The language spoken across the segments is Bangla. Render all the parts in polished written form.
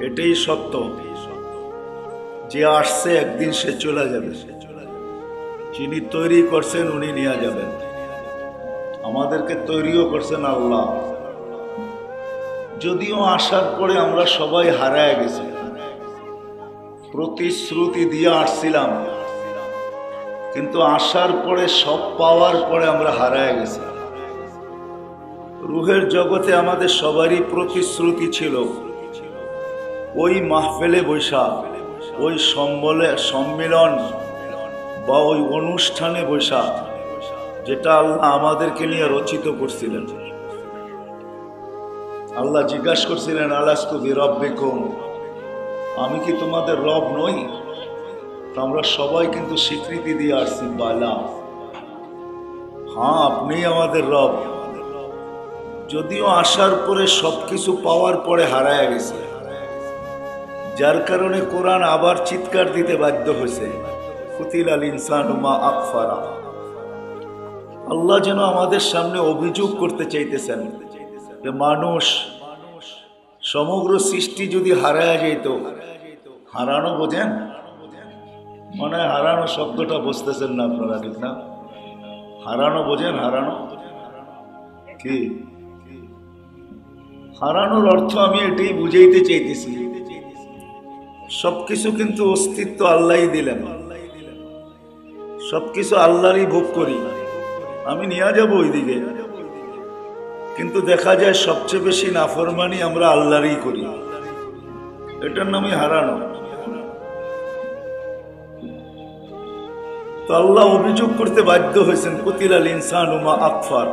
এটাই সত্য। যে আসছে একদিন সে চলে যাবে, যিনি তৈরি করছেন উনি নিয়ে যাবেন। আমাদেরকে তৈরিও করছেন আল্লাহ। যদিও আসার পরে আমরা সবাই হারায় গেছি, প্রতিশ্রুতি দিয়ে আসছিলাম, কিন্তু আসার পরে সব পাওয়ার পরে আমরা হারায় গেছি। রুহের জগতে আমাদের সবারই প্রতিশ্রুতি ছিল, ওই মাহফিলে বৈশা, ওই সম্মিলন বা ওই অনুষ্ঠানে বৈশা, যেটা আল্লাহ আমাদেরকে নিয়ে রচিত করছিলেন। আল্লাহ জিজ্ঞাসা করছিলেন, আলাস্তু বিরব্বিকুম, আমি কি তোমাদের রব নই? আমরা সবাই কিন্তু স্বীকৃতি দিয়ে আসছি, বালা, হ্যাঁ আপনিই আমাদের রব। যদিও আসার পরে সবকিছু পাওয়ার পরে হারায় গেছে, যার কারণে কোরআন আবার চিৎকার দিতে বাধ্য হয়েছে, কুতিলাল ইনসানু মা আকফারা। আল্লাহ যেন আমাদের সামনে অভিযোগ করতে চাইতেছেন যে মানুষ, সমগ্র সৃষ্টি যদি হারায় যেত, হারানো বোঝেন? মনে হয় হারানো শব্দটা বুঝতেছেন না আপনারা, ঠিক না? হারানো বোঝেন? হারানো কি? হারানোর অর্থ আমি এটাই বুঝাইতে চাইতেছি, সবকিছু কিন্তু অস্তিত্ব আল্লাহই দিলেন, সবকিছু আল্লাহরই ভোগ করি, আমি নিয়ে যাব ওইদিকে, কিন্তু দেখা যায় সবচেয়ে বেশি নাফরমানি আমরা আল্লাহরই করি, এটার নামই হারানো। তো আল্লাহ অভিযোগ করতে বাধ্য হয়েছেন, কুতিলাল ইনসানু মা আকফার,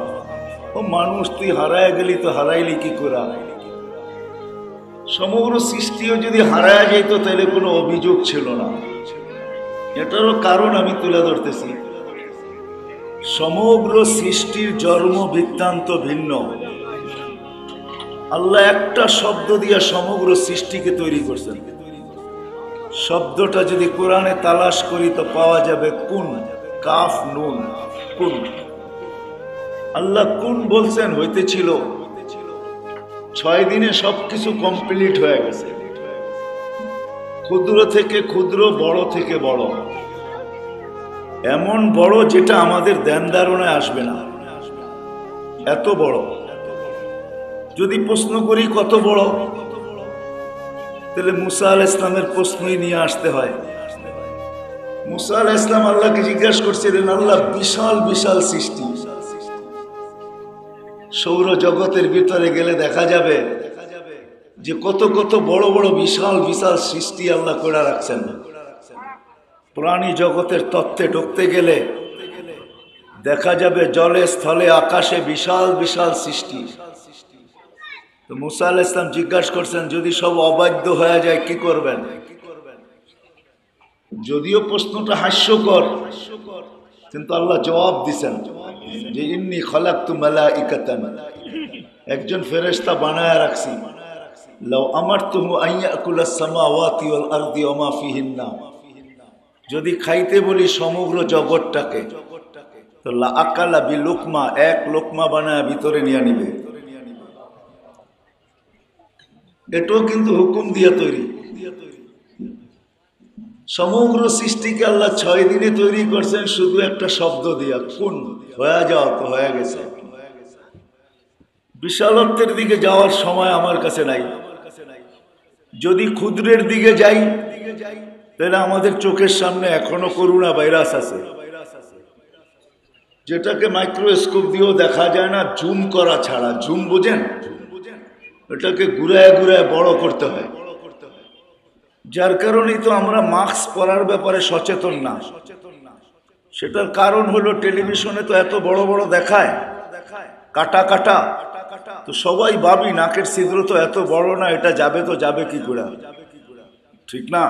ও মানুষ তুই হারায় গেলি তো হারাইলি কি করে? সমগ্র সৃষ্টিও যদি হারায় যেত তাহলে কোনো অভিযোগ ছিল না। এটারও কারণ আমি তুলে ধরতেছি। সমগ্র সৃষ্টির জন্ম বৃত্তান্ত ভিন্ন। আল্লাহ একটা শব্দ দিয়ে সমগ্র সৃষ্টিকে তৈরি করছেন। শব্দটা যদি কোরআনে তালাশ করি তো পাওয়া যাবে কুন, কাফ নুন, কুন। আল্লাহ কুন বলছেন, হইতেছিল, 6 দিনে সবকিছু কমপ্লিট হয়ে গেছে, ক্ষুদ্র থেকে ক্ষুদ্র, বড় থেকে বড়, এমন বড় যেটা আমাদের ধ্যান ধারণায় আসবে না, এত বড়। যদি প্রশ্ন করি কত বড়, তাহলে মুসা আলাইহিস ইসলামের প্রশ্নই নিয়ে আসতে হয়। মুসা আলাইহিস ইসলাম আল্লাহকে জিজ্ঞাসা করছিলেন, আল্লাহ বিশাল বিশাল সৃষ্টি, সৌর জগতের ভিতরে গেলে দেখা যাবে যে কত কত বড় বড় বিশাল বিশাল সৃষ্টি আল্লাহ করে রাখছেন। প্রাণী জগতের তত্ত্বে ঢুকতে গেলে দেখা যাবে জলে স্থলে আকাশে বিশাল বিশাল সৃষ্টি। তো মুসা আলাইহিস সালাম জিজ্ঞাসা করছেন, যদি সব অবাধ্য হয়ে যায় কি করবেন? যদিও প্রশ্নটা হাস্যকর, কিন্তু আল্লাহ জবাব দিছেন যে ইন্নী খলাকতু মালাইকাতান, একজন ফেরেশতা বানায় রাখছি, লাউ আমারতুহু আন ইয়াকুলাস সামাওয়াতি ওয়াল আরদি ওয়া মা ফিহিন্না, যদি খাইতে বলি সমগ্র জগৎটাকে তো লা আকালা বি লুকমা, এক লোকমা বানায় ভিতরে নিয়ে নিবে। এটাও কিন্তু হুকুম দিয়া তৈরি। সমগ্র সৃষ্টিকে আল্লাহ 6 দিনে তৈরি করছেন শুধু একটা শব্দ দিয়া, কোন, হয়ে যাও, তো হয়ে গেছে। বিশালত্বের দিকে যাওয়ার সময় আমার কাছে নাই। যদি ক্ষুদ্রের দিকে যাই তাহলে আমাদের চোখের সামনে এখনো করোনা ভাইরাস আছে, যেটাকে মাইক্রোস্কোপ দিয়েও দেখা যায় না, জুম করা ছাড়া। জুম বোঝেন? এটাকে ঘুরায় ঘুরায় বড় করতে হয়। যার কারণেই তো আমরা মাস্ক পরার ব্যাপারে সচেতন না। সেটার কারণ হলো টেলিভিশনে তো এত বড় বড় দেখায়, কাটা কাটা, তো সবাই ভাবি নাকের ছিদ্র তো এত বড় না, এটা যাবে তো যাবে কি করে, ঠিক না?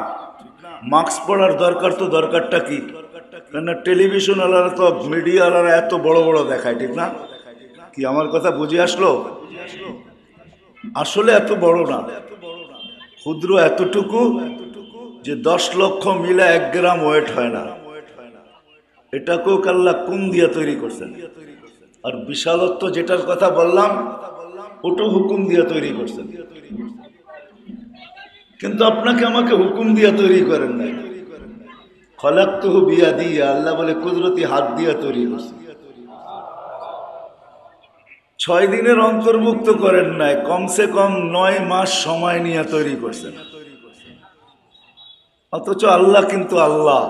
মাস্ক পরার দরকার, তো দরকারটা কি? কেন টেলিভিশন আলারা তো, মিডিয়া আলারা এত বড় বড় দেখায়, ঠিক না? কি আমার কথা বুঝে আসলো? আসলে এত বড় না, ক্ষুদ্র এতটুকু যে 10 লক্ষ মিলে 1 গ্রাম ওয়েট হয় না। এটাকেও আল্লাহ কুন দিয়ে তৈরি করছেন। আর বিশালত্ব যেটার কথা বললাম ওটা হুকুম দিয়ে তৈরি করছেন। কিন্তু আপনাকে আমাকে হুকুম দিয়া তৈরি করেন নাই। খলাকতুহু বিয়াদি, আল্লাহ বলে কুদরতি হাত দিয়া তৈরি করছে। 6 দিনের অন্তর্ভুক্ত করেন নাই, কমসে কম 9 মাস সময় নিয়ে তৈরি করছেন। অথচ আল্লাহ কিন্তু আল্লাহ,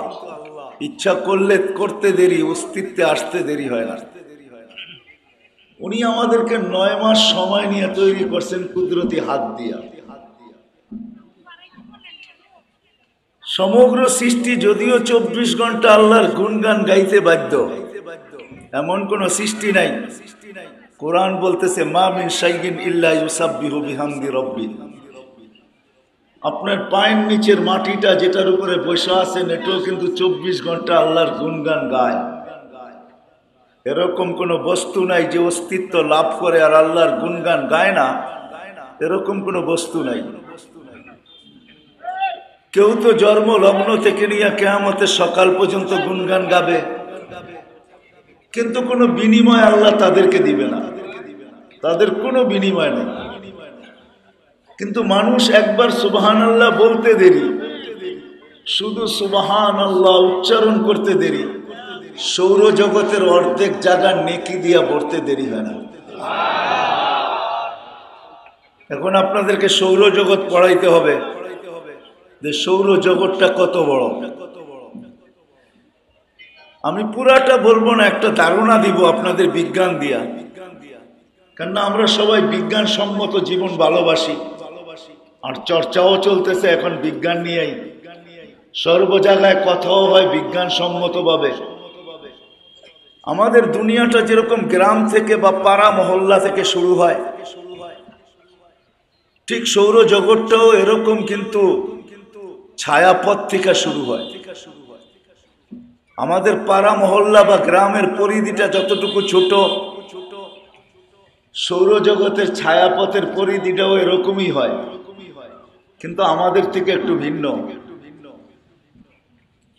ইচ্ছা করলে করতে দেরি, অস্তিত্বে আসতে দেরি হয় না। উনি আমাদেরকে 9 মাস সময় নিয়ে তৈরি করছেন কুদরতি হাত দিয়া। সমগ্র সৃষ্টি যদিও 24 ঘন্টা আল্লাহর গুণগান গাইতে বাধ্য, এমন কোন সৃষ্টি নাই। কোরআন বলতেছে মা মিন শাইইন ইল্লা ইউসাব্বিহু বিহামদি রাব্বি। আপনার পায়ের নিচের মাটিটা যেটার উপরে বসে আছেন এটাও কিন্তু 24 ঘন্টা আল্লাহর গুণগান গায়। এরকম কোন বস্তু নাই যে অস্তিত্ব লাভ করে আর আল্লাহর গুণগান গায় না, এরকম কোন বস্তু নাই। কেউ তো জন্ম লগ্ন থেকে নিয়ে কিয়ামতের সকাল পর্যন্ত গুণগান গাবে, কিন্তু কোনো বিনিময় আল্লাহ তাদেরকে দিবে না, তাদের কোনো বিনিময় নেই। কিন্তু মানুষ একবার সুবহানাল্লাহ বলতে দেরি, শুধু সুবহানাল্লাহ উচ্চারণ করতে দেরি, সৌরজগতের অর্ধেক জায়গা নেকি দিয়া ভরতে দেরি হয় না। এখন আপনাদেরকে সৌরজগৎ পড়াইতে হবে যে সৌরজগৎটা কত বড়। আমি পুরাটা বলবো না, একটা ধারণা দিব আপনাদের বিজ্ঞান দিয়া, কেননা আমরা সবাই বিজ্ঞান সম্মত জীবন ভালোবাসি আর চর্চাও চলতেছে এখন বিজ্ঞান নিয়েই। সর্ব জায়গায় কথাও হয় বিজ্ঞান সম্মত ভাবে। আমাদের দুনিয়াটা যেরকম গ্রাম থেকে বা পাড়া মহল্লা থেকে শুরু হয়, ঠিক সৌরজগৎটাও এরকম, কিন্তু ছায়াপথ থেকে শুরু হয়। আমাদের পাড়া মহল্লা বা গ্রামের পরিধিটা যতটুকু ছোট, সৌরজগতের ছায়াপথের পরিধিটাও এরকমই হয়, কিন্তু আমাদের থেকে একটু ভিন্ন।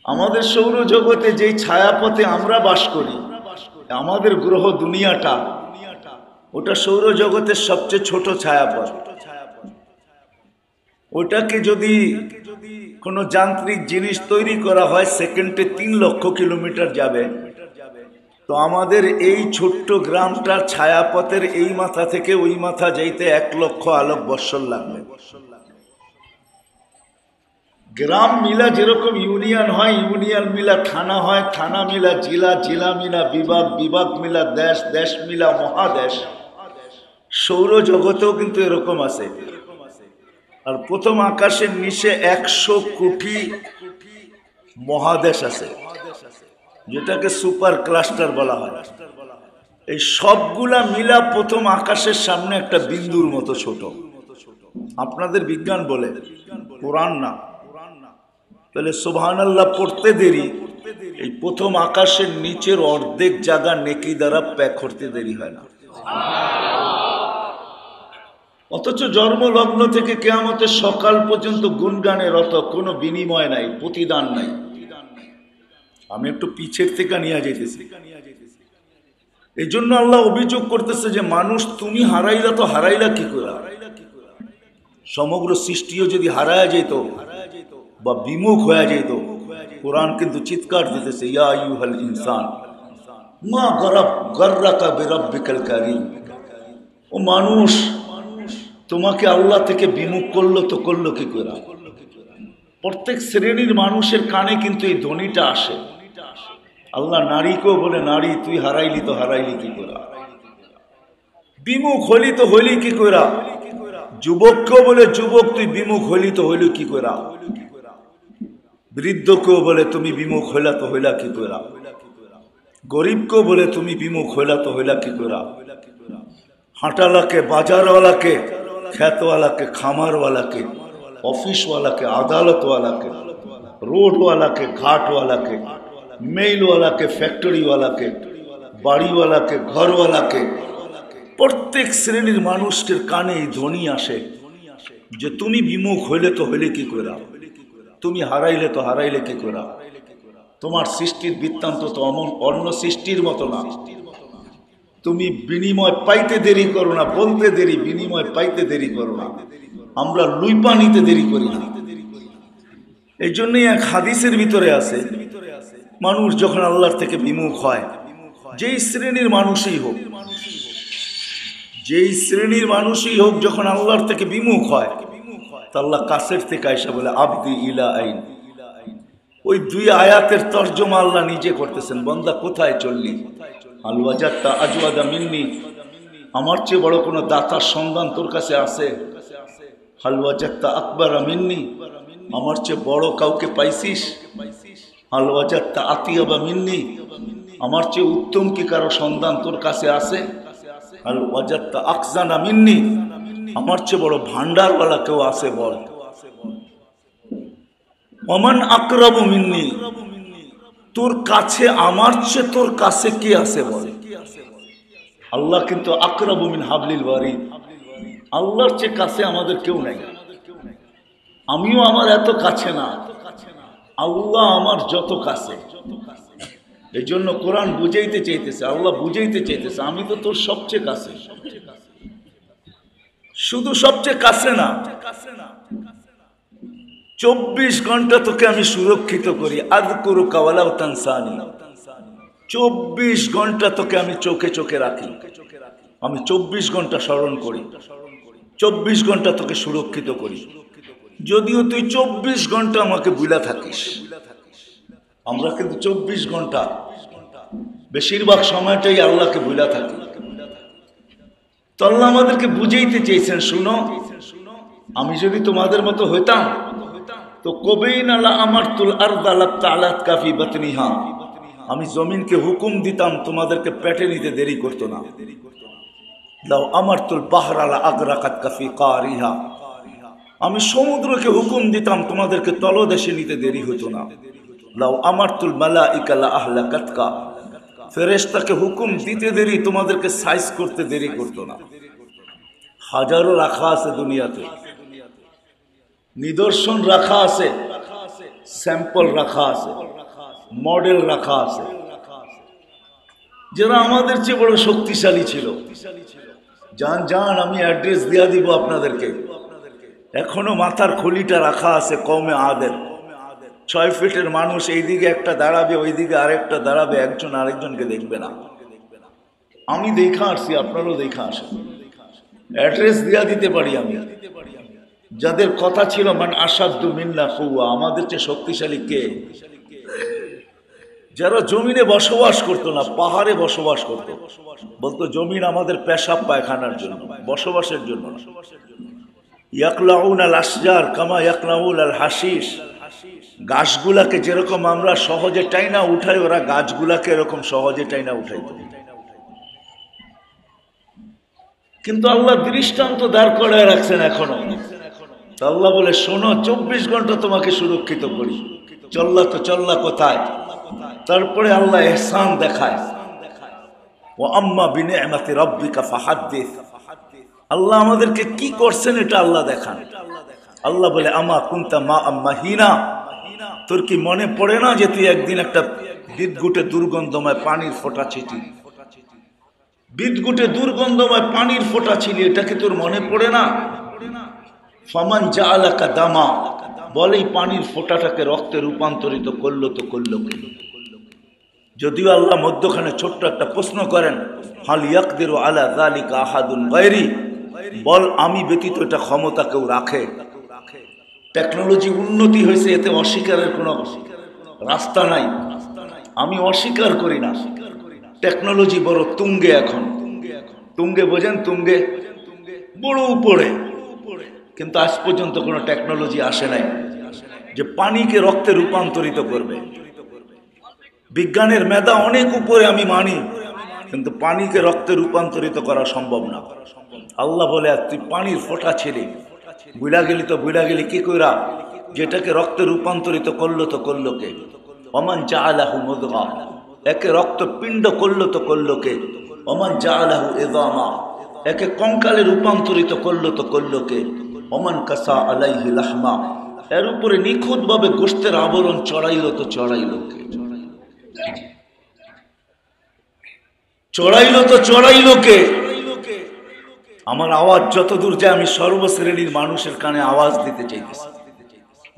আমাদের সৌরজগতে যেই ছায়াপথে আমরা বাস করি, আমাদের গ্রহ দুনিয়াটা, ওটা সৌরজগতের সবচেয়ে ছোট ছায়াপথ। ওটাকে যদি কোনো যান্ত্রিক জিনিস তৈরি করা হয় সেকেন্ডে 3 লক্ষ কিলোমিটার যাবে, তো আমাদের এই ছোট্ট গ্রামটার ছায়াপথের এই মাথা থেকে ওই মাথা যাইতে 1 লক্ষ আলোক বৎসর লাগবে। গ্রাম মিলা যেরকম ইউনিয়ন হয়, ইউনিয়ন মিলা থানা হয়, থানা মিলা জেলা, জেলা মিলা বিভাগ, বিভাগ মিলা দেশ, দেশ মিলা মহাদেশ, সৌরজগতেও কিন্তু এরকম আছে। আর প্রথম আকাশের নিচে 100 কোটি মহাদেশ আছে, যেটাকে সুপার ক্লাস্টার বলা হয়। এই সবগুলা মিলা প্রথম আকাশের সামনে একটা বিন্দুর মতো ছোট। আপনাদের বিজ্ঞান বলে, কোরআন না। তাহলে সুবহানাল্লাহ পড়তে দেরি, এই প্রথম আকাশের নিচের অর্ধেক জায়গা নেকি দ্বারা প্যাক করতে দেরি হয় না। অথচ জন্ম লগ্ন থেকে কিয়ামতের সকাল পর্যন্ত গুণগানের অত কোনো বিনিময় নাই, প্রতিদান নাই। আমি একটু পিছের থেকে নিয়ে যেতেছি। এই জন্য আল্লাহ অভিযোগ করতেছে যে মানুষ তুমি হারাইলা, তো হারাইলা কি করে? সমগ্র সৃষ্টিও যদি হারায় যেত বা বিমুখ হয়ে যেত, কোরআন কিন্তু চিৎকার দিতেছে ইয়া আইয়ুহাল ইনসান মা গাররাকা বিরাব্বিকাল কারীম। ও মানুষ, তোমাকে আল্লাহ থেকে বিমুখ করলো তো করলো কি করে? প্রত্যেক শ্রেণীর মানুষের কানে কিন্তু এই ধ্বনিটা আসে। আল্লাহ নারীকেও বলে নারী তুই হারাইলি তো হারাইলি কি করে? বিমুখ হলি তো হইলি কি করে? যুবককেও বলে যুবক তুই বিমুখ হইলি তো হইলি কি করে? বৃদ্ধকেও বলে তুমি বিমুখ হইলা তো হইলা কি করে? গরিবকেও বলে তুমি বিমুখ হইলা তো হইলা কি করে? হাঁটালাকে, বাজারওয়ালাকে, খেতওয়ালাকে, খামারওয়ালাকে, অফিসওয়ালাকে, আদালতওয়ালাকে, রোডওয়ালাকে, ঘাটওয়ালাকে, মেইলওয়ালাকে, ফ্যাক্টরিওয়ালাকে, বাড়িওয়ালাকে, ঘরওয়ালাকে, প্রত্যেক শ্রেণীর মানুষের কানে এই ধ্বনি আসে যে তুমি বিমুখ হইলে তো হইলে কি করে? তুমি হারাইলে তো হারাইলে কি করে? তোমার সৃষ্টির বৃত্তান্ত তো অন্য সৃষ্টির মতো না। তুমি বিনিময় পাইতে দেরি করো না, বলতে দেরি, বিনিময় পাইতে দেরি করো না। আমরা লুই পানিতে দেরি করি না। এই জন্যই এক হাদিসের ভিতরে আছে, মানুষ যখন আল্লাহর থেকে বিমুখ হয়, যেই শ্রেণীর মানুষই হোক, যেই শ্রেণীর মানুষই হোক, যখন আল্লাহর থেকে বিমুখ হয়, তা আল্লাহ কাছের থেকে আয়সা বলে আবদি ইলা আইন। ওই দুই আয়াতের তর্জমা আল্লাহ নিজে করতেছেন, বান্দা কোথায় চললি? আল ওয়াজাদতা আজওয়াদা মিন্নি, আমার চেয়ে বড় কোনো দাতার সন্ধান তোর কাছে আছে? আল ওয়াজাদতা আকবারা মিন্নি, আমার চেয়ে বড় কাউকে পাইছিস? আল ওয়াজাদতা আতিয়াবা মিন্নি, আমার চেয়ে উত্তম কি কারো সন্ধান তোর কাছে আছে? আল ওয়াজাদতা আকজানা মিন্নি, আমার চেয়ে বড় ভান্ডারওয়ালা কেউ আছে বল? ওমান আকরাবু মিন্নি, তোর কাছে আমার চেয়ে তোর কাছে কে আছে বল? আল্লাহ কিন্তু আকরাবু মিন হাবলিল ওয়ারিদ, আল্লাহর চেয়ে কাছে আমাদের কেউ নাই। আমিও আমার এত কাছে না, আল্লাহ আমার যত কাছে। এই জন্য কোরআন বুঝাইতে চাইতেছে, আল্লাহ বুঝাইতে চাইতেছে, আমি তো তোর সবচেয়ে কাছে। শুধু সবচেয়ে কাছে না, 24 ঘন্টা তোকে আমি সুরক্ষিত করি। আযকুরুকা ওয়ালাউ তানসানি, 24 ঘন্টা তোকে আমি চোখে চোখে রাখি, আমি 24 ঘন্টা স্মরণ করি, 24 ঘন্টা তোকে সুরক্ষিত করি। যদিও তুই 24 ঘন্টা আমাকে ভুলা থাকিস, আমরা কিন্তু 24 ঘন্টা বেশিরভাগ সময়টাই আল্লাহকে ভুলা থাকি। তো আল্লাহ আমাদেরকে বুঝাইতে চেয়েছেন, শুনো, আমি যদি তোমাদের মতো হইতাম তো কবেই নালা আমার তুল আরদালাত তালাত কাফি বাতনিহা, আমি জমিনকে হুকুম দিতাম তোমাদেরকে পেটে নিতে দেরি করতো না। লাউ আমার তুল বাহরালা আগরাকাত কাফি কারিহা, আমি সমুদ্রকে হুকুম দিতাম তোমাদেরকে তলদেশে নিতে দেরি হতো না। লাউ আমার তুল মালাইকা লা আহলাকাতকা, ফেরেশতাকে হুকুম দিতে দেরি, তোমাদেরকে সাইজ করতে দেরি করতো না। হাজারো রাখা আছে দুনিয়াতে, নিদর্শন রাখা আছে, স্যাম্পল রাখা আছে, মডেল রাখা আছে, যারা আমাদের চেয়ে বড় শক্তিশালী ছিল। যান যান, আমি অ্যাড্রেস দিয়া দিব আপনাদেরকে। এখনো মাথার খুলিটা রাখা আছে কওমে আদের, 6 ফিটের মানুষ, এইদিকে একটা দাঁড়াবে, ওইদিকে আরেকটা দাঁড়াবে, একজন আরেকজনকে দেখবে না। আমি দেখা আসছি, আপনারাও দেখা আসেন, অ্যাড্রেস দিয়া দিতে পারি আমি। যাদের কথা ছিল মান আসাদু মিন্না কুওয়া, আমাদের চেয়ে শক্তিশালী কে? যারা জমিনে বসবাস করতো না, পাহাড়ে বসবাস করতো, বলতো জমিন আমাদের পেশাব পায়খানার জন্য, বসবাসের জন্য না। ইয়াকলাউন আল আসজার কামা ইয়াকলাউল আল হাশিশ, গাছগুলাকে যেরকম আমরা সহজে টাইনা উঠাই, ওরা গাছগুলাকে এরকম সহজে টাইনা উঠাইতো। কিন্তু আল্লাহ দৃষ্টান্ত দাঁড় করায় রাখছেন এখনো। আল্লাহ বলে, শোনো, 24 ঘন্টা তোমাকে সুরক্ষিত করি। চল্লা তো চল্লা কোথায়? তারপরে আল্লাহ ইহসান দেখায়, ও আম্মা বিনিআমাতি রাব্বিকা ফাহাদ্দিস, আল্লাহ আমাদেরকে কি করছেন এটা আল্লাহ দেখান। আল্লাহ বলে, আমা কুনতা মা আম্মাহিনা, তোর কি মনে পড়ে না যে তুই একদিন একটা বিদঘুটে দুর্গন্ধময় পানির ফোঁটা ছিটি, বিদঘুটে দুর্গন্ধময় পানির ফোঁটা ছিলি, এটাকে তোর মনে পড়ে না? ফামান জাআলাকা দামা, বলে এই পানির ফোঁটাটাকে রক্তে রূপান্তরিত করলো তো করলো কি? যদিও আল্লাহ মধ্যখানে ছোট্ট একটা প্রশ্ন করেন, হাল ইয়াকদিরু আলা যালিকা আহাদুন গায়রি, বল আমি ব্যতীত এটা ক্ষমতা কেউ রাখে? টেকনোলজি উন্নতি হয়েছে, এতে অস্বীকারের কোনো রাস্তা নাই, আমি অস্বীকার করি না। টেকনোলজি বড় তুঙ্গে, এখন তুঙ্গে, বোঝেন, তুঙ্গে বড় উপরে, কিন্তু আজ পর্যন্ত কোনো টেকনোলজি আসে নাই যে পানিকে রক্তে রূপান্তরিত করবে। বিজ্ঞানের মেধা অনেক উপরে আমি মানি, কিন্তু পানিকে রক্তে রূপান্তরিত করা সম্ভব না। আল্লাহ বলে, তুই পানির ফোঁটা ছেড়ে বুইলা গেলি তো বুইলা গেলি কি কইরা, যেটাকে রক্তে রূপান্তরিত করলো তো করলো কে? ওমান জাআলাহু মুদগা, একে রক্ত পিণ্ড করলো তো করলো কে? ওমান জাআলাহু ইযামা, একে কঙ্কালে রূপান্তরিত করলো তো করলো কে? ওমান কাসা আলাইহি লাহমা, এর উপরে নিখুঁতভাবে গোশতের আবরণ চড়াইলো তো চড়াইলো কে? চড়াইলো তো চড়াইলো কে? আমার আওয়াজ যতদূর যায় আমি সর্বশ্রেণীর মানুষের কানে আওয়াজ দিতে চাইতেছি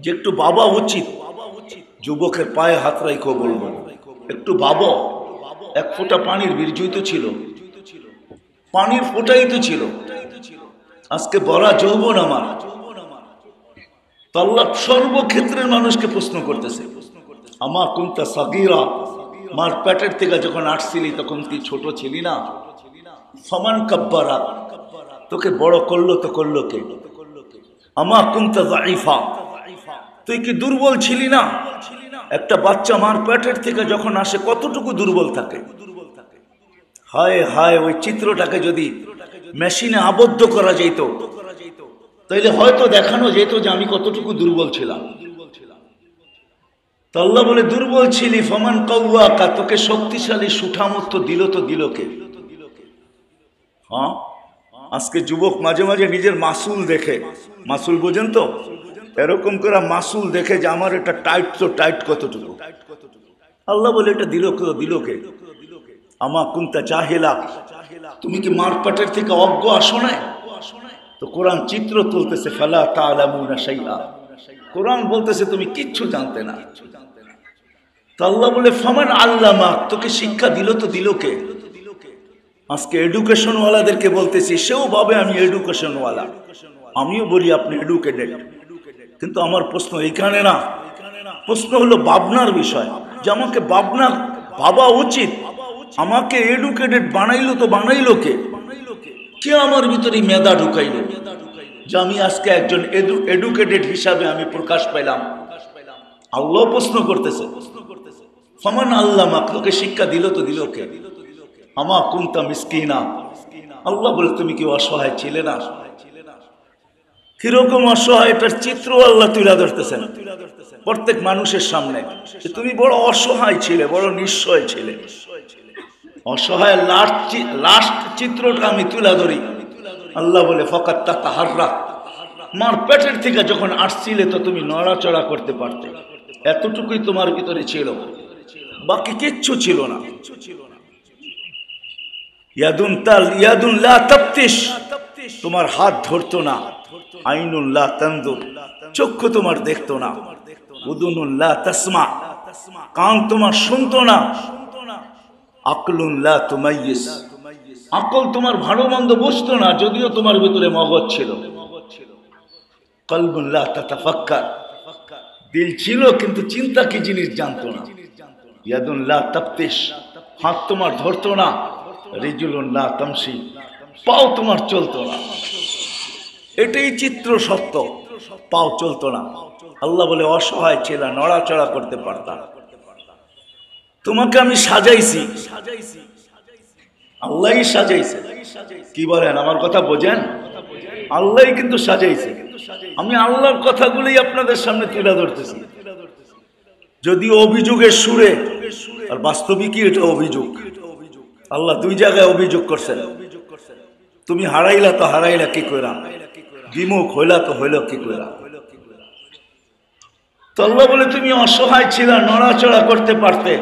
যে একটু বাবা উচিত। যুবকের পায়ে হাত রাইখো বলবো, একটু বাবা। এক ফোঁটা পানির বীর্যই তো ছিল, পানির ফোঁটাই তো ছিল। আজকে বড়া যৌবন আমার। তো আল্লাহ সর্বক্ষেত্রের মানুষকে প্রশ্ন করতেছে, আমা কুনতা সাগীরা, মার পেটের থেকে যখন আসছিলি তখন কি ছোট ছিলি না? ফমান কাব্বারা, তোকে বড় করলো তো করলো কে? আমা কুনতা যায়ীফা, তুই কি দুর্বল ছিলি না? একটা বাচ্চা মার পেটের থেকে যখন আসে কতটুকু দুর্বল থাকে। হায় হায়, ওই চিত্রটাকে যদি মেশিনে আবদ্ধ করা যেত তাইলে হয়তো দেখানো যেত যে আমি কতটুকু দুর্বল ছিলাম। তো আল্লাহ বলে দুর্বল ছিলি, ফমান কাওয়াকা, তোকে শক্তিশালী সুঠামত্ব দিল তো দিল কে? হ্যাঁ, আজকে যুবক মাঝে মাঝে নিজের মাসুল দেখে, মাসুল বোঝেন তো, এরকম করে মাসুল দেখে যে আমার এটা টাইট, তো টাইট কতটুকু। আল্লাহ বলে এটা দিল কে? দিল কে? আমা কুনতা জাহিলা, তুমি কি মার পেটের থেকে অজ্ঞ আসো না? তো কোরআন চিত্র তুলতেছে, ফালা তা'লামুনা শাইআ, কোরআন বলতেছে তুমি কিচ্ছু জানতে না। তো আল্লাহ বলে ফামান আল্লামা, তোকে শিক্ষা দিল তো দিল কে? আজকে এডুকেশন ওয়ালাদেরকে বলতেছি, সেও ভাবে আমি এডুকেশন ওয়ালা, আমিও বলি আপনি এডুকেটেড। কিন্তু আমার প্রশ্ন এইখানে না, প্রশ্ন হলো ভাবনার বিষয়, যে আমাকে ভাবনা ভাবা উচিত। আমাকে এডুকেটেড বানাইলো তো বানাইলো কে? কে আমার ভিতরে মেধা ঢুকাইলো যে আমি আজকে একজন এডুকেটেড হিসাবে আমি প্রকাশ পেলাম? আল্লাহ প্রশ্ন করতেছে, ফামান আল্লামা, তোকে শিক্ষা দিল তো দিল কে? আমা কুনতা মিসকিনা, আল্লাহ বলে তুমি কি অসহায় ছিলে না? কিরকম অসহায়, এটার চিত্র আল্লাহ তুলে ধরতেছেন প্রত্যেক মানুষের সামনে। তুমি বড় অসহায় ছিলে, বড় নিঃস্বয় ছিলে। অসহায় লাস্ট চিত্রটা আমি তুলে ধরি। আল্লাহ বলে ফাকাত তাতাহাররা, মার পেটের থেকে যখন আসছিলে তো তুমি নড়াচড়া করতে পারতে, এতটুকুই তোমার ভিতরে ছিল, বাকি কিচ্ছু ছিল না। ইয়াদুন তাল ইয়াদুন লা তাফতিশ, তোমার হাত ধরতো না। আইনুন লা তানজুর, চক্ষু তোমার দেখতো না। উদুনুন লা তাসমা, কান তোমার শুনতো না। আকলুন লা তুমাইয়িস, আকল তোমার ভালো মন্দ বুঝতো না, যদিও তোমার ভিতরে মগজ ছিল। কলবুন লা তাতাফাক্কার, দিল ছিল কিন্তু চিন্তা কি জিনিস জানতো না। ইয়াদুন লা তাফতিশ, হাত তোমার ধরতো না। রিজুলুন লা তামশি, পাও তোমার চলতো না। এটাই চিত্র সত্য, পাও চলতো না। আল্লাহ বলে অসহায় ছিল, নড়াচড়া করতে পারতাম। তোমাকে আমি সাজাইছি, আল্লাহই সাজাইছে। কি বলেন, আমার কথা বোঝেন? আল্লাহই কিন্তু সাজাইছে। আমি আল্লাহর কথাগুলোই আপনাদের সামনে তুলে ধরতেছি, যদিও অভিযোগের সুরে, আর বাস্তবিকই এটা অভিযোগ। আল্লাহ দুই জায়গায় অভিযোগ করছেন, তুমি হারাইলা তো হারাইলা কি কইরা, বিমুখ হইলা তো হইল কি কইরা। তো আল্লাহ বলে তুমি অসহায় ছিলা, নড়াচড়া করতে পারতে।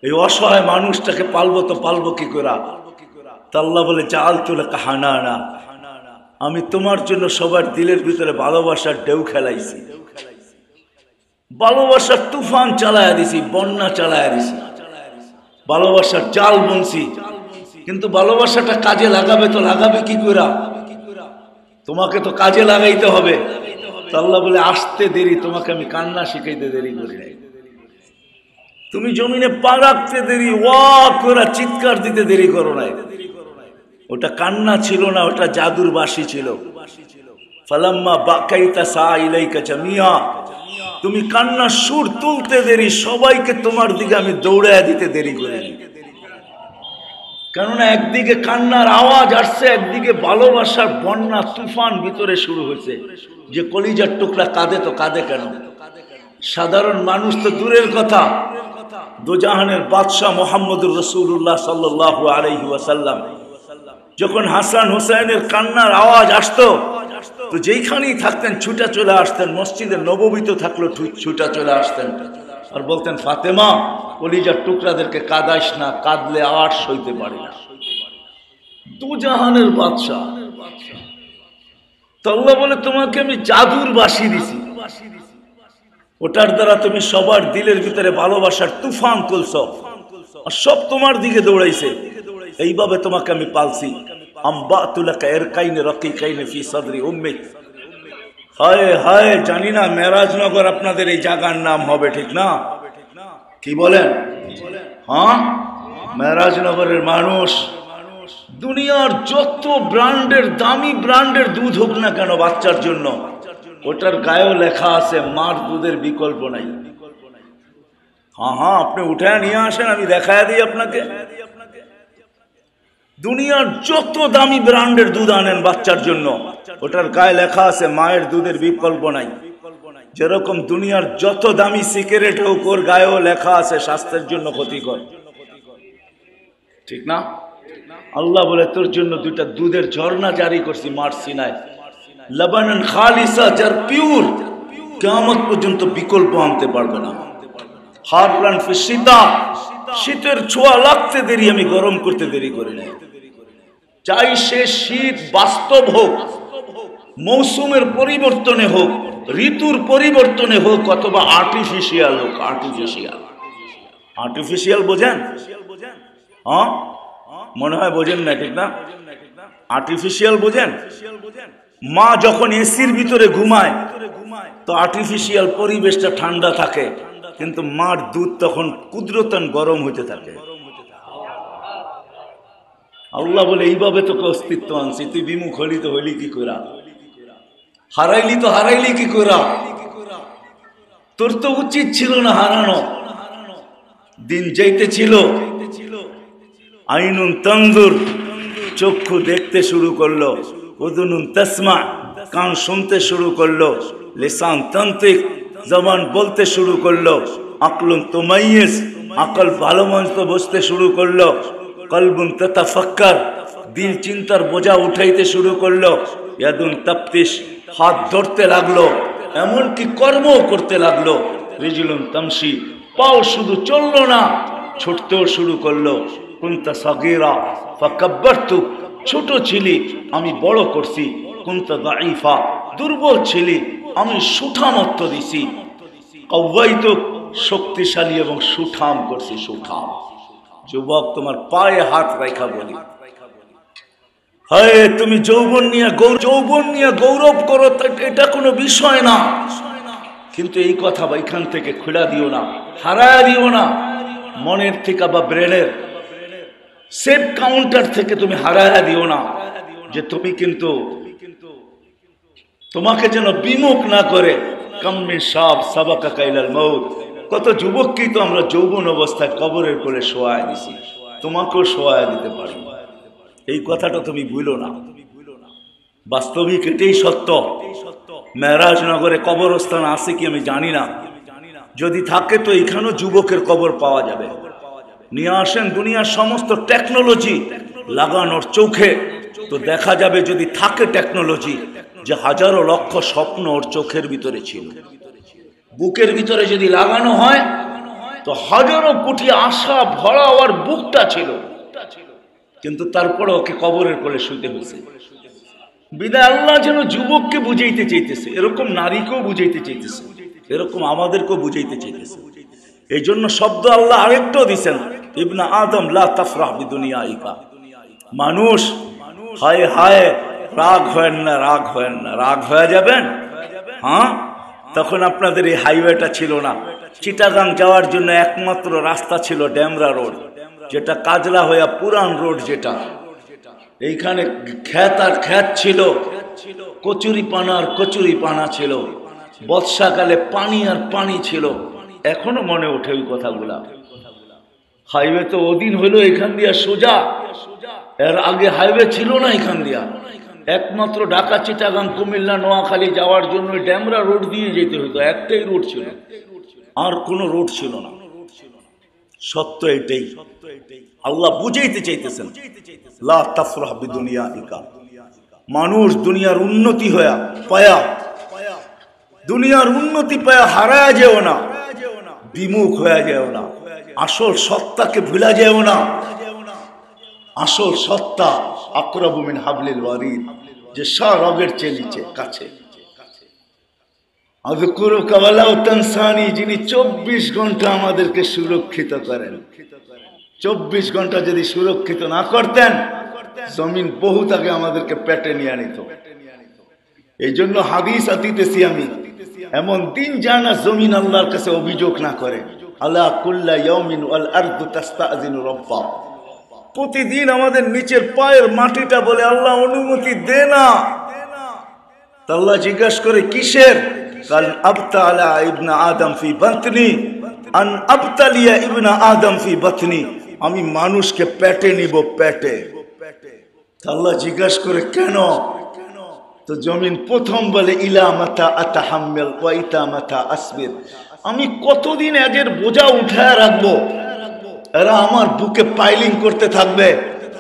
এই অসহায় মানুষটাকে পালবো তো পালবো কি কইরা? তো আল্লাহ বলে জাআলতু লাকা হানানা, আমি তোমার জন্য সবার দিলের ভিতরে ভালোবাসার ঢেউ খেলাইছি, ভালোবাসার তুফান চালায়া দিছি, বন্যা চালায়া দিছি, ভালোবাসার জাল বুনছি। কিন্তু ভালোবাসাটা কাজে লাগাবে তো লাগাবে কি কইরা? তোমাকে তো কাজে লাগাইতে হবে। তো আল্লাহ বলে আসতে দেরি, তোমাকে আমি কান্না শিখাইতে দেরি করি নাই। তুমি জমিনে পা রাখতে দেরি, ওয়া করে চিৎকার দিতে দেরি করো নাই। ওটা কান্না ছিল না, ওটা জাদুর বাঁশি ছিল। ফালাম্মা বাকাইতা সা ইলাইকা জামিয়া, তুমি কান্নার সুর তুলতে দেরি, সবাইকে তোমার দিকে আমি দৌড়াইয়া দিতে দেরি করিনি। কেননা একদিকে কান্নার আওয়াজ আসছে, একদিকে ভালোবাসার বন্যা তুফান ভিতরে শুরু হয়েছে। যে কলিজার টুকরা কাঁদে তো কাঁদে কেন? সাধারণ মানুষ তো দূরের কথা, দোজাহানের বাদশাহ মুহাম্মদুর রাসূলুল্লাহ সাল্লাল্লাহু আলাইহি ওয়াসাল্লাম যখন হাসান হুসাইনের কান্নার আওয়াজ আসতো তো যেইখানেই থাকতেন ছুটা চলে আসতেন। মসজিদে নববীতে থাকলো ছুটা চলে আসতেন আর বলতেন, ফাতেমা কলিজার টুকরাদেরকে কাঁদাইস না, কাঁদলে আর সইতে পারে না। দু জাহানের বাদশা। তো আল্লাহ বলে তোমাকে আমি জাদুর বাঁশি দিছি, ওটার দ্বারা তুমি সবার দিলের ভিতরে ভালোবাসার তুফান তুলছ, আর সব তোমার দিকে দৌড়াইছে। এইভাবে তোমাকে আমি পালছি। হায় হায়, জানি না মেরাজনগর আপনাদের এই জায়গার নাম হবে, ঠিক না? কি বলেন? হ্যাঁ, মেরাজনগরের মানুষ দুনিয়ার যত ব্র্যান্ডের দামি ব্র্যান্ডের দুধ হোক না কেন বাচ্চার জন্য, ওটার গায়েও লেখা আছে মার দুধের বিকল্প নাই। হ্যাঁ হ্যাঁ, আপনি উঠে নিয়ে আসেন, আমি দেখায় দিই আপনাকে। দুনিয়ার যত দামি ব্র্যান্ডের দুধ আনেন বাচ্চার জন্য, ওটার গায়ে লেখা আছে মায়ের দুধের বিকল্প নাই। যেরকম দুনিয়ার যত দামি সিগারেট হোক, ওর গায়েও লেখা আছে স্বাস্থ্যের জন্য ক্ষতিকর, ঠিক না? আল্লাহ বলে তোর জন্য দুইটা দুধের ঝর্ণা জারি করছি মার সিনায়, লবনান খালিসা, যার পিওর, কিয়ামত পর্যন্ত বিকল্প আনতে পারবে না। হারলান ফি শীতা, শীতের ছোঁয়া লাগতে দেরি আমি গরম করতে দেরি করি না। চাই সে শীত বাস্তব হোক, মৌসুমের পরিবর্তনে হোক, ঋতুর পরিবর্তনে হোক, অথবা আর্টিফিশিয়াল হোক। আর্টিফিশিয়াল, আর্টিফিশিয়াল বোঝেন? হ্যাঁ, মনে হয় বোঝেন না, ঠিক না? আর্টিফিশিয়াল বোঝেন? মা যখন এসির ভিতরে ঘুমায় তো আর্টিফিশিয়াল পরিবেশটা ঠান্ডা থাকে, কিন্তু মার দুধ তখন কুদরতন গরম হইতে থাকে। আল্লাহ বলে এইভাবে তোকে অস্তিত্ব আনছি, তুই বিমুখ হলি তো হলি কি করা, হারাইলি তো হারাইলি কি করা। তোর তো উচিত ছিল না হারানো। দিন যাইতে ছিল, আইনুন তনজুর, চক্ষু দেখতে শুরু করলো, উদুনুন তাসমা, কান শুনতে শুরু করলো, লিসান তান্ত্রিক, জবান বলতে শুরু করলো, আকলুন তুমাইয়িজ, আকল ভালো মন্দ বুঝতে শুরু করলো, কলবুন তাতাফাক্কার, দিল চিন্তার বোঝা উঠাইতে শুরু করলো, ইয়াদুন তাফতিশ, হাত ধরতে লাগলো, এমনকি কর্মও করতে লাগলো, রিজলুন তামশি, পাও শুধু চললো না, ছুটতেও শুরু করলো। কুনতা সাগীরা ফাকাব্বারতুক, ছোট ছিলি আমি বড় করছি। কুনতা দাঈফা, দুর্বল ছিলি আমি সুঠামত্ব দিছি। কওয়াইতুক, শক্তিশালী এবং সুঠাম করছি, সুঠাম। যুবক, তোমার পায়ে হাত রাখা বলি, হায় তুমি যৌবন নিয়ে গৌরব করো, এটা কোনো বিষয় না, কিন্তু এই কথা এখান থেকে খুলা দিও না, হারায় দিও না। মনের থেকে বা ব্রেনের সেভ কাউন্টার থেকে তুমি হারায় দিও না, যে তুমি কিন্তু তোমাকে যেন বিমুখ না করে। কাম্মি সাব সাবাকা কাইলাল মউত, কত যুবককেই তো আমরা যৌবন অবস্থায় কবরের কোলে শোয়ায় দিছি, তোমাকেও শোয়ায় দিতে পারি। এই কথাটা তুমি ভুলো না, বাস্তবিক এটাই সত্য। মেরাজনগরে কবরস্থান আছে কি আমি জানি না, যদি থাকে তো এখানেও যুবকের কবর পাওয়া যাবে। নিয়ে আসেন দুনিয়ার সমস্ত টেকনোলজি লাগানোর চোখে, তো দেখা যাবে যদি থাকে টেকনোলজি, যে হাজারো লক্ষ স্বপ্ন ওর চোখের ভিতরে ছিল। বুকের ভিতরে যদি লাগানো হয় তো হাজারো কোটি আশা ভরা ওর বুকটা ছিল, কিন্তু তারপরে ওকে কবরের কোলে শুইতে হয়েছে। বিদায় আল্লাহ যেন যুবককে বুঝাইতে চাইতেছে, এরকম নারীকেও বুঝাইতে চাইতেছে, এরকম আমাদেরকেও বুঝাইতে চাইতেছে। এই জন্য শব্দ আল্লাহ আরেকটাও দিচ্ছেন, ইবনা আদম লা তাফরাহ বিদুনিয়াইকা, মানুষ হায় হায় রাগ হয় না, রাগ হয় না, রাগ হয়ে যাবেন। হ্যাঁ, তখন আপনাদের এই হাইওয়েটা ছিল না। চিটাগাং যাওয়ার জন্য একমাত্র রাস্তা ছিল ডেমরা রোড, যেটা কাজলা হইয়া পুরান রোড, যেটা এইখানে ক্ষেত আর ক্ষেত ছিল, কচুরি পানার কচুরি পানা ছিল, বর্ষাকালে পানি আর পানি ছিল। এখনো মনে ওঠে ওই কথাগুলা। হাইওয়ে তো ওদিন হইলো এখান দিয়া সোজা, এর আগে হাইওয়ে ছিল না এখান দিয়া। একমাত্র ঢাকা, চিটাগাং, কুমিল্লা, নোয়াখালী যাওয়ার জন্য ডেমরা রোড দিয়ে যেতে হতো, একটাই রোড ছিল, আর কোনো রোড ছিল না। সত্য এটাই, আল্লাহ বুঝাইতে চাইতেছেন, লা তাফরাহ বিদুনিয়াইকা, মানুষ দুনিয়ার উন্নতি হয়া পায়া, দুনিয়ার উন্নতি পায়া হারায় যেও না, বিমুখ হয়ে যেও না, আসল সত্তাকে ভুলা যেও না। আসল সত্তা আকরাবু মিন হাবলিল ওয়ারিদ, যে শাহ রগের চেয়ে নিচে কাছে। আযকুরুকা ওয়ালা তানসানি, যিনি 24 ঘন্টা আমাদেরকে সুরক্ষিত করেন। 24 ঘন্টা যদি সুরক্ষিত না করতেন, জমিন বহুত আগে আমাদেরকে পেটে নিয়ে আনিত। এই জন্য হাদিস আতিতেছি আমি, এমন দিন যায় না জমিন আল্লাহর কাছে অভিযোগ না করে। আলা কুল্লা ইয়াউমিন ওয়াল আরদু তাস্তাযিনু রাব্বা, প্রতিদিন আমাদের নিচের পায়ের মাটিটা বলে আল্লাহ অনুমতি দে না। আল্লাহ জিজ্ঞাসা করে কিসের? কাল আবতালা ইবনা আদম ফি বাতনি আন আবতালিয়া ইবনা আদম ফি বাতনি, আমি মানুষকে পেটে নিব, পেটে। আল্লাহ জিজ্ঞাসা করে কেন? তো জমিন প্রথম বলে ইলা মাতা আতাহাম্মাল ওয়া ইতা মাতা আসবির, আমি কতদিন এদের বোঝা উঠায় রাখবো, এরা আমার বুকে পাইলিং করতে থাকবে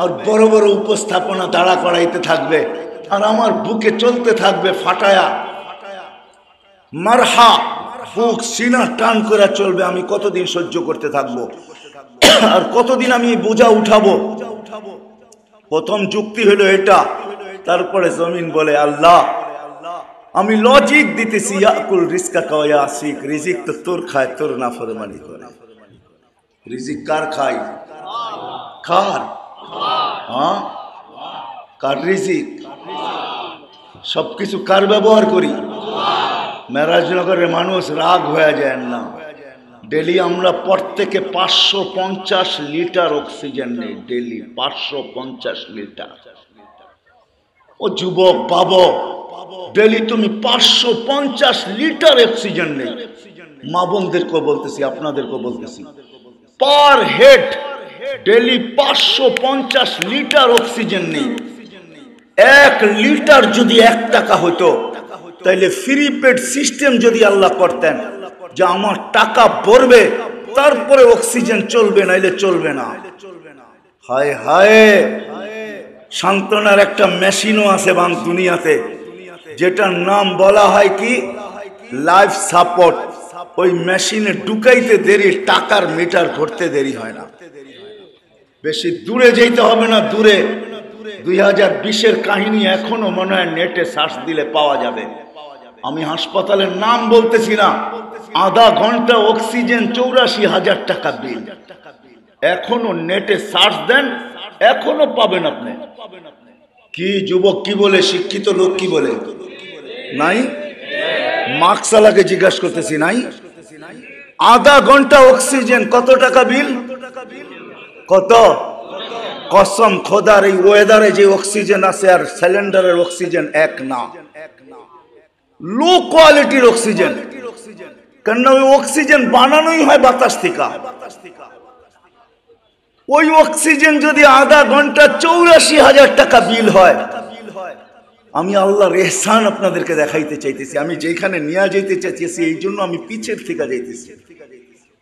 আর বড় বড় উপস্থাপনা দাঁড়া করাইতে থাকবে আর আমার বুকে চলতে থাকবে ফাটায়া মারহা, বুক সিনা টান করে চলবে। আমি কতদিন সহ্য করতে থাকবো আর কতদিন আমি বোঝা উঠাবো? প্রথম যুক্তি হলো এটা। তারপরে জমিন বলে আল্লাহ আমি লজিক দিতেছি, ইয়াকুল রিজকা কা ওয়া ইয়াসিক, রিজিক তো তোর খায়, তোর নাফরমানি করে। রিজিক কার খায়? কার? হ্যাঁ, কার রিজিক? সবকিছু কার ব্যবহার করি? মেরাজনগরের মানুষ রাগ হয়ে যায় না। ডেলি আমরা প্রত্যেকে 550 লিটার অক্সিজেন নেই, ডেলি 550 লিটার। ও যুবক বাবা, ডেলি তুমি 550 লিটার অক্সিজেন নেই। মা বোনদেরকে বলতেছি, আপনাদেরকে বলতেছি, per head daily 550 litre oxygen নেই। 1 লিটার যদি 1 টাকা হতো, তাইলে ফ্রি পেড সিস্টেম যদি আল্লাহ করতেন যে আমার টাকা ভরবে তারপরে অক্সিজেন চলবে, নাইলে চলবে না। হায় হায়, সান্ত্বনার একটা মেশিনও আছে বাং দুনিয়াতে, যেটার নাম বলা হয় কি লাইফ সাপোর্ট। ওই মেশিনে ঢুকাইতে দেরি, টাকার মিটার ঘুরতে দেরি হয় না। বেশি দূরে যেতে হবে না, দূরে 2020-এর কাহিনী এখনো মনে হয় নেটে সার্চ দিলে পাওয়া যাবে। আমি হাসপাতালের নাম বলতেছি না, আধা ঘন্টা অক্সিজেন 84,000 টাকা বিল। এখনো নেটে সার্চ দেন, এখনো পাবেন আপনি। কি যুবক কি বলে, শিক্ষিত লোক কি বলে? নাই? মার্কসালাকে জিজ্ঞাসা করতেছি, নাই? আধা ঘন্টা অক্সিজেন কত টাকা বিল? কত? কসম খোদার, এই ওয়েদারে যে অক্সিজেন আছে আর সিলিন্ডারের অক্সিজেন এক না। লো কোয়ালিটির অক্সিজেন, কেন ওই অক্সিজেন বানানোই হয় বাতাস থেকে। ওই অক্সিজেন যদি আধা ঘন্টা 84,000 টাকা বিল হয়, আমি আল্লাহর ইহসান আপনাদেরকে দেখাইতে চাইতেছি। আমি যেখানে নিয়ে যেতে চাইতেছি এই জন্য আমি পিছের থেকে যাইতেছি।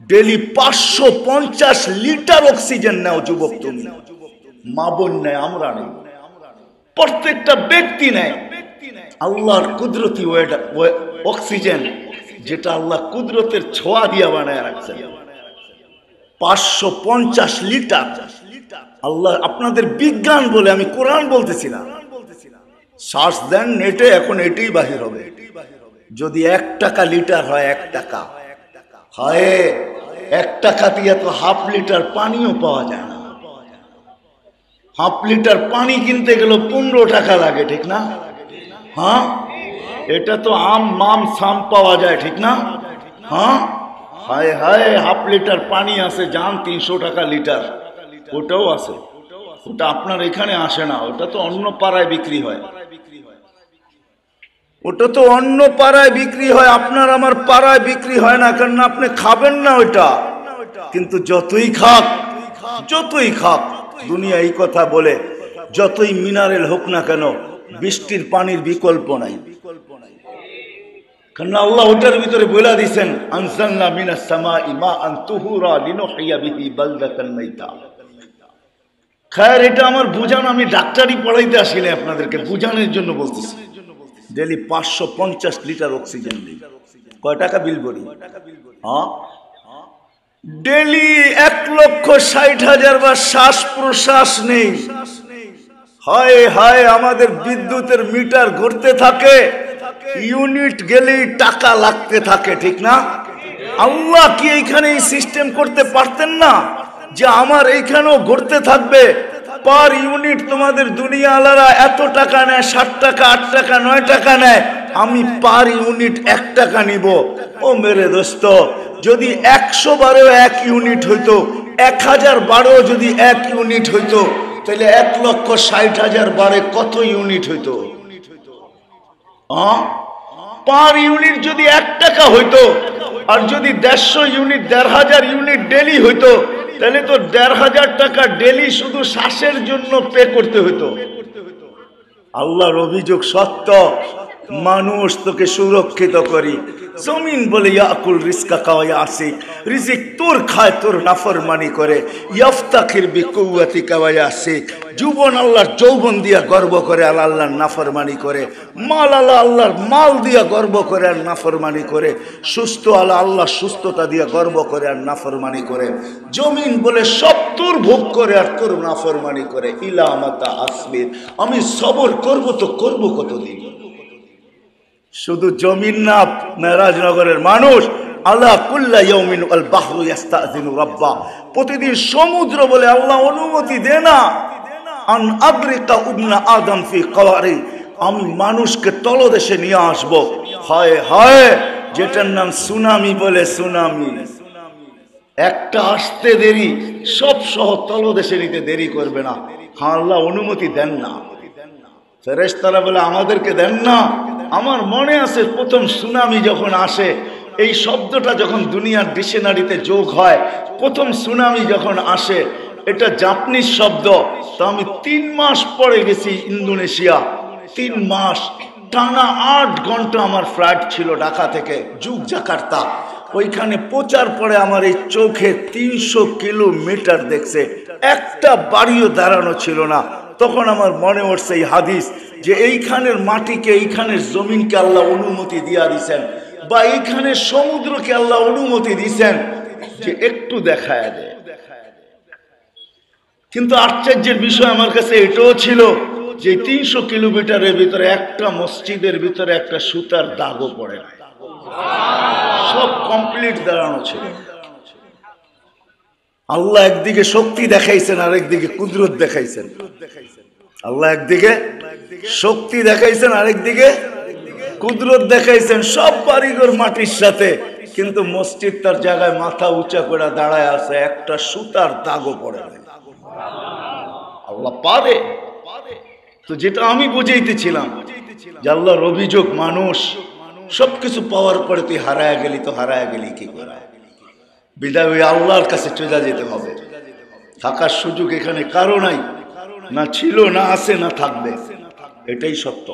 ডেলি 550 লিটার অক্সিজেন নাও যুবক, তুমি মা বোন নেয়, আমরা নেই, প্রত্যেকটা ব্যক্তি নেয়। আল্লাহর কুদরতি অক্সিজেন, যেটা আল্লাহ কুদরতের ছোঁয়া দিয়া বানায় রাখছেন, 550 লিটার। আল্লাহ আপনাদের বিজ্ঞান বলে, আমি কোরআন বলতেছি না। সার্চ দেন নেটে, এখন এটাই বাহির হবে। যদি 1 টাকা লিটার হয়, 1 টাকা হয়, 1 টাকা দিয়ে তো হাফ লিটার পানিও পাওয়া যায় না। হাফ লিটার পানি কিনতে গেলে 15 টাকা লাগে, ঠিক না? হ্যাঁ, এটা তো আম মাম সাম পাওয়া যায়, ঠিক না? হ্যাঁ, হায় হায়, হাফ লিটার পানি আছে জান 300 টাকা লিটার, ওটাও আছে। ওটা আপনার এখানে আসে না, ওটা তো অন্য পাড়ায় বিক্রি হয়। ওটা তো অন্য পাড়ায় বিক্রি হয়, আপনার আমার পাড়ায় বিক্রি হয় না, কারণ আপনি খাবেন না ওইটা। কিন্তু যতই খাক, যতই খাক, দুনিয়া এই কথা বলে, যতই মিনারেল হোক না কেন, বৃষ্টির পানির বিকল্প নাই। কারণ আল্লাহ ওটার ভিতরে বলে দিয়েছেন, আনজালনা মিনাস সামাই মাআন তুহুরা লিনুহইয়া বিহি বালদাতান মাইতা। খায়ের এটা আমার বুঝানো, আমি ডাক্তারি পড়াইতে আসি না, আপনাদেরকে বুঝানোর জন্য বলতেছি। ডেলি 550 লিটার অক্সিজেন দিই, কয় টাকা বিল করি? হ্যাঁ, ডেলি 1,60,000 বার শ্বাস প্রশ্বাস নেই। হায় হায়, আমাদের বিদ্যুতের মিটার ঘুরতে থাকে, ইউনিট গেলেই টাকা লাগতে থাকে, ঠিক না? আল্লাহ কি এইখানে এই সিস্টেম করতে পারতেন না যে আমার এইখানেও ঘুরতে থাকবে, পার ইউনিট তোমাদের দুনিয়া আলারা এত টাকা নেয়, 60 টাকা, 8 টাকা, 9 টাকা নেয়, আমি পার ইউনিট 1 টাকা নিব। ও মেরে দোস্ত, যদি 100 বারেও 1 ইউনিট হইতো, 1000 বারেও যদি 1 ইউনিট হইতো, তাহলে 1,60,000 বারে কত ইউনিট হইতো? পার ইউনিট যদি 1 টাকা হইতো, আর যদি 150 ইউনিট, 1,500 ইউনিট ডেলি হইতো, তাহলে তো 1,500 টাকা ডেলি শুধু শ্বাসের জন্য পে করতে হইতো। আল্লাহর অভিযোগ সত্য, মানুষ তোকে সুরক্ষিত করি, জমিন বলে ইয়াকুল রিজকা কাওয়া আসিক, রিজিক তোর খায়, তোর নাফরমানি করে, ইফতাখির বিকুওয়াতিকা ওয়া আসিক, যৌবন আল্লাহর যৌবন দিয়া গর্ব করে আর আল্লাহর নাফরমানি করে, মাল আল্লাহর মাল দিয়া গর্ব করে আর নাফরমানি করে, সুস্থ আল্লাহর সুস্থতা দিয়া গর্ব করে আর নাফরমানি করে, জমিন বলে সব তোর ভোগ করে আর তোর নাফরমানি করে। ইলা মাতা আসবির, আমি সবর করব তো করব কতদিন? শুধু জমিন না, মেরাজনগরের মানুষ, আল্লাহ কুল্লা ইয়াউমিন আল বাহরু ইস্তাযিনু রাব্বা, প্রতিদিন সমুদ্র বলে আল্লাহ অনুমতি দে না, আন আবরিকা ইবনা আদম ফি কওয়ারি, আমি মানুষকে তলদেশে নিয়ে আসব। হায় হায়, যেটার নাম সুনামি বলে, সুনামি একটা আসতে দেরি, সব সহ তলদেশে নিতে দেরি করবে না। হ্যাঁ, আল্লাহ অনুমতি দেন না, ফেরেশতারা বলে আমাদেরকে দেন না। আমার মনে আছে প্রথম সুনামি যখন আসে, এই শব্দটা যখন দুনিয়ার ডিকশনারিতে যোগ হয়, প্রথম সুনামি যখন আসে, এটা জাপানিজ শব্দ। তো আমি 3 মাস পরে গেছি ইন্দোনেশিয়া, 3 মাস টানা 8 ঘন্টা আমার ফ্লাইট ছিল ঢাকা থেকে জাকার্তা। ওইখানে পৌঁছার পরে আমার এই চোখে 300 কিলোমিটার দেখছে, একটা বাড়িও দাঁড়ানো ছিল না। তখন আমার মনে উঠছে এই হাদিস, যে এইখানের মাটিকে, এইখানের জমিনকে আল্লাহ অনুমতি দিয়া দিছেন, বা এইখানের সমুদ্রকে আল্লাহ অনুমতি দিছেন যে একটু দেখায় দেয়। কিন্তু আশ্চর্যের বিষয় আমার কাছে এটাও ছিল যে 300 কিলোমিটারের ভিতরে একটা মসজিদের ভিতরে একটা সুতার দাগও পড়ে না, সব কমপ্লিট দাঁড়ানো ছিল। আল্লাহ একদিকে শক্তি দেখাইছেন, আর একদিকে কুদরত দেখাইছেন। আল্লাহ একদিকে শক্তি দেখাইছেন, আরেকদিকে কুদরত দেখাইছেন। সব বাড়িঘর মাটির সাথে, কিন্তু মসজিদ তার জায়গায় মাথা উঁচা করে দাঁড়ায় আছে, একটা সুতার দাগও পড়ে না। আল্লাহ পারে। তো যেটা আমি বুঝাইতেছিলাম, যে আল্লাহর অভিযোগ, মানুষ সবকিছু পাওয়ার পরে তুই হারায় গেলি, তো হারায় গেলি কি করে? বিদায় ওই আল্লাহর কাছে চলে যেতে হবে। থাকার সুযোগ এখানে কারো নাই, না ছিল, না আছে, না থাকবে, এটাই সত্য।